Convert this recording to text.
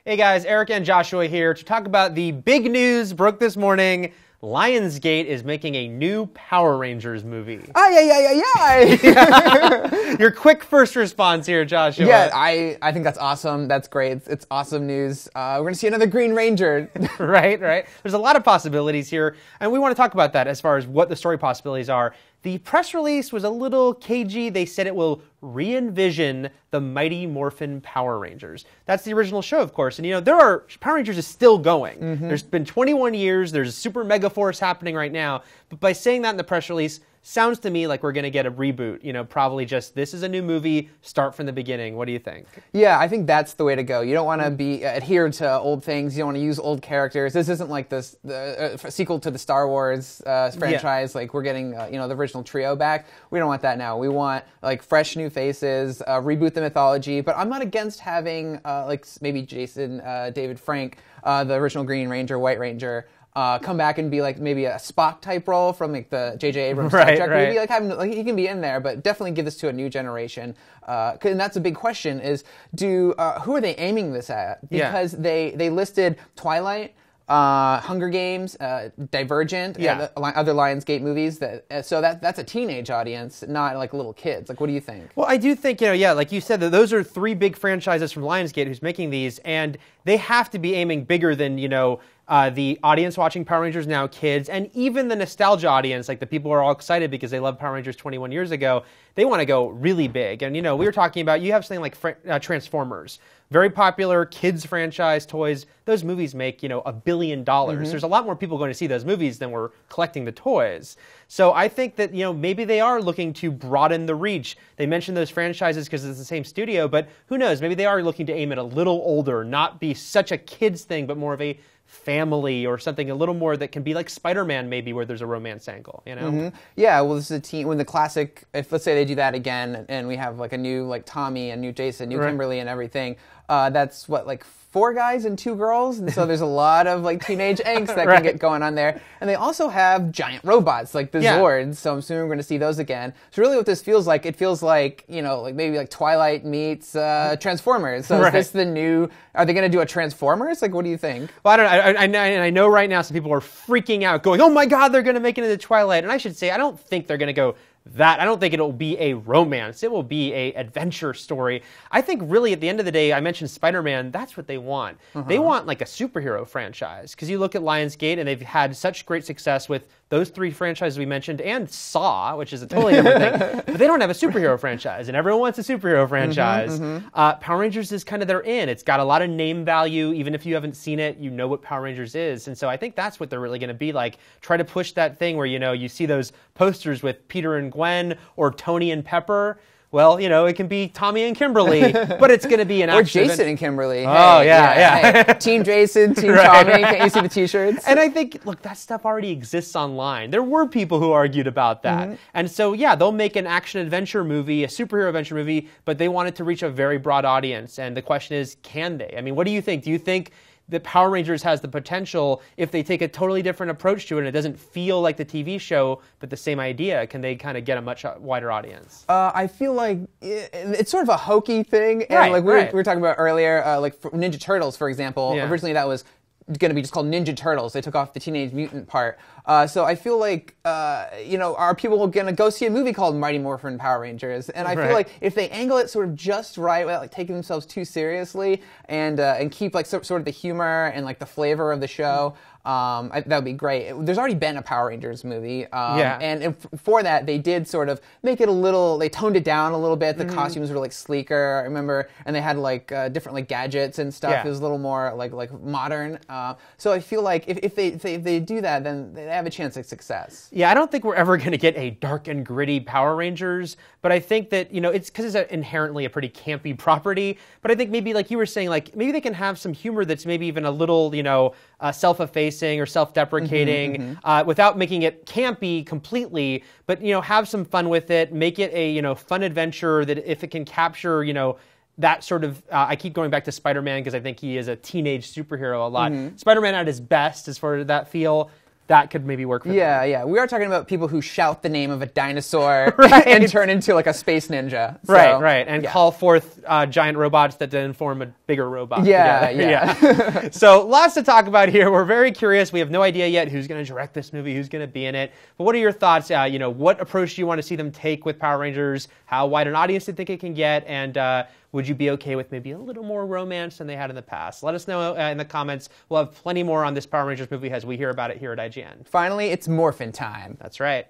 Hey guys, Eric and Joshua here to talk about the big news broke this morning. Lionsgate is making a new Power Rangers movie. Your quick first response here, Joshua. Yeah, I think that's awesome. That's great. It's awesome news. We're going to see another Green Ranger. Right. There's a lot of possibilities here, and we want to talk about that as far as what the story possibilities are. The press release was a little cagey. They said it will re-envision the Mighty Morphin Power Rangers. That's the original show, of course. And, Power Rangers is still going. Mm-hmm. There's been 21 years. There's a super mega force happening right now. But by saying that in the press release, sounds to me like we're going to get a reboot. Probably just this is a new movie, start from the beginning. What do you think? Yeah, I think that's the way to go. You don't want to be adhere to old things. You don't want to use old characters. This isn't like the sequel to the Star Wars franchise. Yeah. Like we're getting the original trio back. We don't want that now. We want like fresh new faces, reboot the mythology. But I'm not against having maybe Jason David Frank, the original Green Ranger, White Ranger, come back and be like maybe a Spock type role from like the J.J. Abrams Star Trek movie. Like have him, he can be in there, but definitely give this to a new generation. And that's a big question: is who are they aiming this at? Because they listed Twilight, Hunger Games, Divergent, other Lionsgate movies. So that's a teenage audience, not like little kids. Like, what do you think? Well, I do think like you said, that those are three big franchises from Lionsgate who's making these, and they have to be aiming bigger than the audience watching Power Rangers now, kids, and even the nostalgia audience, like the people who are all excited because they loved Power Rangers 21 years ago, they want to go really big. And, we were talking about, you have something like Transformers, very popular kids franchise toys. Those movies make, $1 billion. Mm-hmm. There's a lot more people going to see those movies than were collecting the toys. So I think that, maybe they are looking to broaden the reach. They mentioned those franchises because it's the same studio, but who knows? Maybe they are looking to aim at a little older, not be such a kids thing, but more of a family or something a little more that can be like Spider-Man maybe, where there's a romance angle, Mm-hmm. Yeah, well, this is a teen, when the classic, if let's say they do that again and we have like a new like Tommy and new Jason, new Kimberly and everything, that's what, like 4 guys and 2 girls, and so there's a lot of like teenage angst that can get going on there. And they also have giant robots like the Zords, so I'm assuming we're going to see those again. So really, what this feels like, it feels like like maybe like Twilight meets Transformers. So is this the new? Are they going to do a Transformers? Like, what do you think? Well, I don't know. I know right now some people are freaking out, going, "Oh my God, they're going to make it into Twilight." And I should say, I don't think they're going to go that. I don't think it'll be a romance. It will be a adventure story. I think really at the end of the day, I mentioned Spider-Man, that's what they want. Uh-huh. They want like a superhero franchise, because you look at Lionsgate and they've had such great success with those 3 franchises we mentioned and Saw, which is a totally different thing, but they don't have a superhero franchise, and everyone wants a superhero franchise. Power Rangers is kind of their in. It's got a lot of name value. Even if you haven't seen it, you know what Power Rangers is. And so I think that's what they're really going to be like. Try to push that thing where, you see those posters with Peter and Gwen or Tony and Pepper. Well, it can be Tommy and Kimberly, but it's going to be an action. Or Jason and Kimberly. Oh, yeah. Hey, Team Jason, Team Tommy. Can't you see the T-shirts? And I think, look, that stuff already exists online. There were people who argued about that. Mm-hmm. And so, they'll make an action-adventure movie, a superhero adventure movie, but they want it to reach a very broad audience. And the question is, can they? I mean, what do you think? Do you think that Power Rangers has the potential, if they take a totally different approach to it and it doesn't feel like the TV show, but the same idea, can they kind of get a much wider audience? I feel like it's sort of a hokey thing. And we were talking about earlier, like Ninja Turtles, for example. Yeah. Originally that was going to be just called Ninja Turtles. They took off the Teenage Mutant part. So I feel like, are people going to go see a movie called Mighty Morphin Power Rangers? And I feel like if they angle it sort of just right, without like taking themselves too seriously, and keep like sort of the humor and like the flavor of the show, that would be great. There's already been a Power Rangers movie, and for that they did sort of make it a little. They toned it down a little bit. The costumes were like sleeker, I remember, and they had like different like gadgets and stuff. Yeah. It was a little more like modern. So I feel like if they do that, then they have a chance at success. Yeah, I don't think we're ever going to get a dark and gritty Power Rangers, but I think that it's because it's inherently a pretty campy property. But I think maybe like you were saying, like maybe they can have some humor that's maybe even a little self-effacing or self-deprecating, without making it campy completely, but have some fun with it, make it a fun adventure that if it can capture that sort of, I keep going back to Spider-Man because I think he is a teenage superhero a lot. Spider-Man at his best as far as that feel. that could maybe work for them. Yeah. We are talking about people who shout the name of a dinosaur Right. and turn into like a space ninja. So, Right. And call forth giant robots that then form a bigger robot. Yeah. So lots to talk about here. We're very curious. We have no idea yet who's going to direct this movie, who's going to be in it. But what are your thoughts? What approach do you want to see them take with Power Rangers? How wide an audience do you think it can get? And would you be okay with maybe a little more romance than they had in the past? Let us know in the comments. We'll have plenty more on this Power Rangers movie as we hear about it here at IGN. Finally, it's morphin' time. That's right.